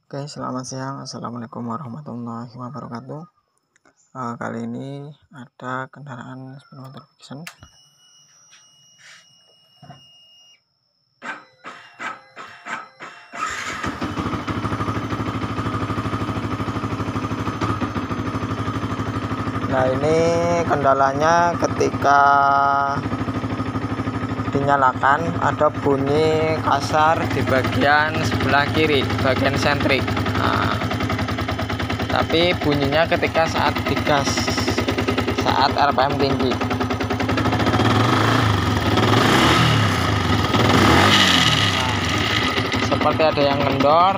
Oke, selamat siang. Assalamualaikum warahmatullahi wabarakatuh. Kali ini ada kendaraan sepeda motor fiction. Nah, ini kendalanya ketika dinyalakan ada bunyi kasar di bagian sebelah kiri, bagian sentrik. Tapi bunyinya ketika saat digas, saat RPM tinggi. Seperti ada yang kendor,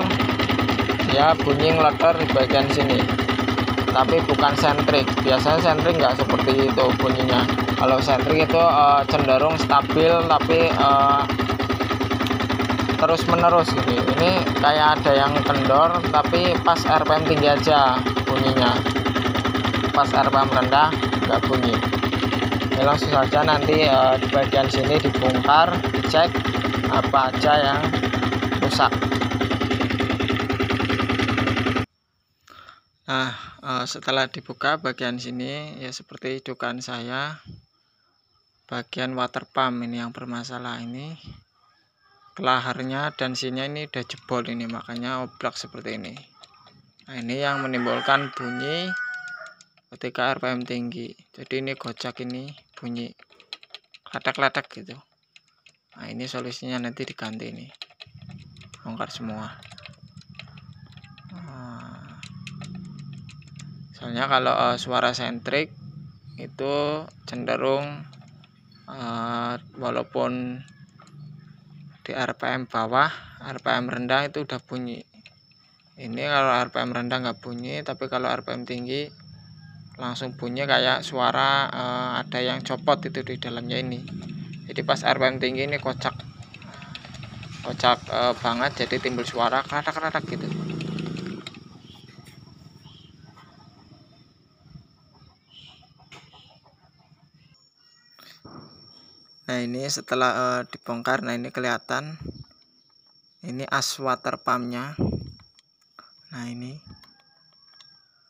ya bunyi ngeleter di bagian sini. Tapi bukan sentrik. Biasanya sentrik nggak seperti itu bunyinya. Kalau sentrik itu cenderung stabil, tapi terus menerus gini. Ini kayak ada yang kendor, tapi pas RPM tinggi aja bunyinya. Pas RPM rendah nggak bunyi. Ini langsung saja nanti di bagian sini dibongkar, dicek apa aja yang rusak. Nah, setelah dibuka bagian sini ya seperti dugaan saya, bagian water pump ini yang bermasalah ini, kelaharnya dan sini ini udah jebol ini, makanya oblak seperti ini. Nah, ini yang menimbulkan bunyi ketika RPM tinggi. Jadi ini gocak, ini bunyi kletek-kletek gitu. Nah, ini solusinya nanti diganti ini, bongkar semua. Soalnya kalau suara sentrik itu cenderung walaupun di RPM bawah, RPM rendah itu udah bunyi. Ini kalau RPM rendah nggak bunyi, tapi kalau RPM tinggi langsung bunyi kayak suara ada yang copot itu di dalamnya ini. Jadi pas RPM tinggi ini kocak banget, jadi timbul suara kratak-kratak gitu. Nah, ini setelah dibongkar, nah ini kelihatan ini as water pumpnya. Nah, ini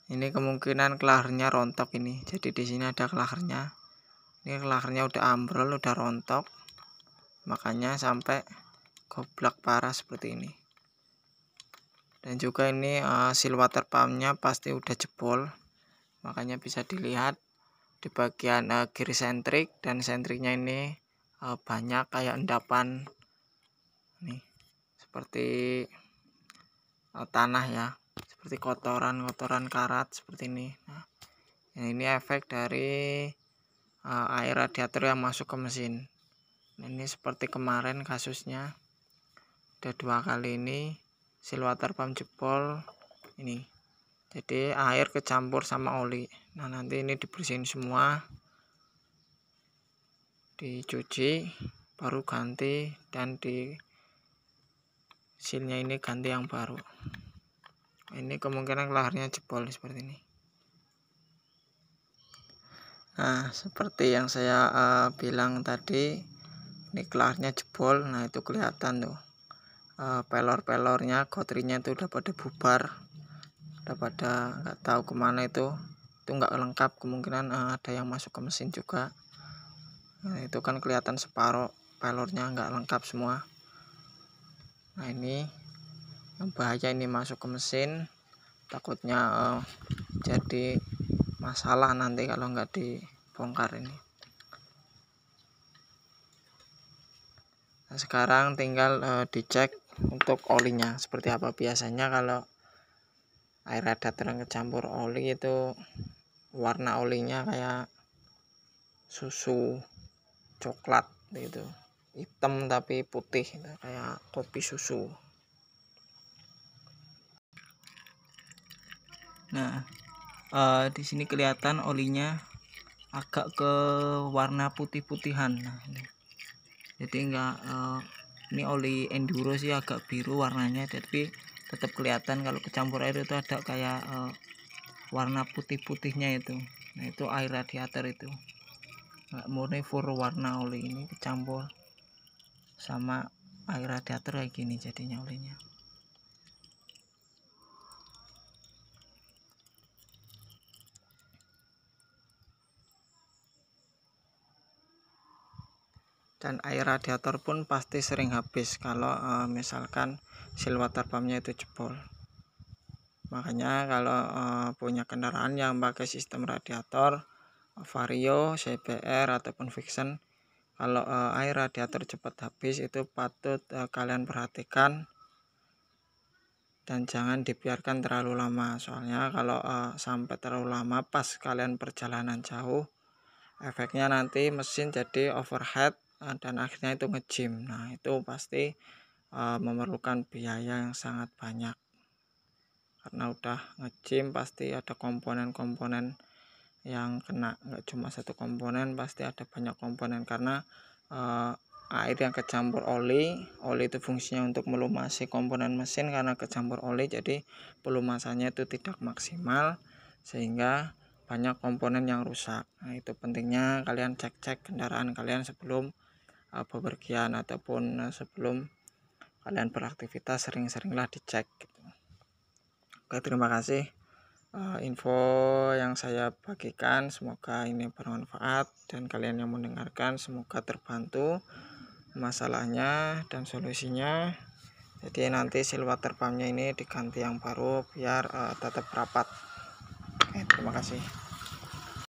kemungkinan kelaharnya rontok ini. Jadi di sini ada kelaharnya. Ini kelaharnya udah ambrol, udah rontok. Makanya sampai goblak parah seperti ini. Dan juga ini seal water pumpnya pasti udah jebol. Makanya bisa dilihat di bagian kiri sentrik, dan sentriknya ini banyak kayak endapan nih, seperti tanah ya, seperti kotoran karat seperti ini. Nah, ini efek dari air radiator yang masuk ke mesin. Ini seperti kemarin kasusnya, ada 2 kali ini seal water pump jebol ini. Jadi air kecampur sama oli. Nah, nanti ini dibersihin semua, dicuci, baru ganti, dan di sealnya ini ganti yang baru. Ini kemungkinan kelaharnya jebol seperti ini. Nah, seperti yang saya bilang tadi, ini kelaharnya jebol. Nah, itu kelihatan tuh pelor-pelornya, kotrinya itu udah pada bubar, udah pada nggak tahu kemana itu nggak lengkap. Kemungkinan ada yang masuk ke mesin juga. Nah, itu kan kelihatan separuh pelornya nggak lengkap semua. Nah, ini yang bahaya, ini masuk ke mesin, takutnya jadi masalah nanti kalau nggak dibongkar ini. Nah, sekarang tinggal dicek untuk olinya seperti apa. Biasanya kalau air radiator yang kecampur oli itu warna olinya kayak susu coklat gitu, hitam tapi putih gitu, kayak kopi susu. Nah, di sini kelihatan olinya agak ke warna putih-putihan. Nah, ini. Jadi enggak ini oli enduro sih agak biru warnanya, tapi tetap kelihatan kalau kecampur air itu ada kayak warna putih-putihnya itu. Nah, itu air radiator itu. Nggak murni full warna oli, ini kecampur sama air radiator kayak gini jadinya olinya. dan air radiator pun pasti sering habis kalau misalkan seal water pumpnya itu jebol. Makanya kalau punya kendaraan yang pakai sistem radiator Vario, CBR ataupun Vixen, kalau air radiator cepat habis itu patut kalian perhatikan dan jangan dibiarkan terlalu lama. Soalnya kalau sampai terlalu lama pas kalian perjalanan jauh, efeknya nanti mesin jadi overheat dan akhirnya itu ngejim. Nah, itu pasti memerlukan biaya yang sangat banyak. Karena udah ngejim pasti ada komponen-komponen yang kena, nggak cuma satu komponen, pasti ada banyak komponen karena air yang kecampur oli itu fungsinya untuk melumasi komponen mesin. Karena kecampur oli jadi pelumasannya itu tidak maksimal sehingga banyak komponen yang rusak. Nah, itu pentingnya kalian cek-cek kendaraan kalian sebelum bepergian ataupun sebelum kalian beraktivitas, sering-seringlah dicek gitu. Oke, terima kasih info yang saya bagikan, semoga ini bermanfaat dan kalian yang mendengarkan semoga terbantu masalahnya dan solusinya. Jadi nanti seal water pumpnya ini diganti yang baru biar tetap rapat. Oke, terima kasih.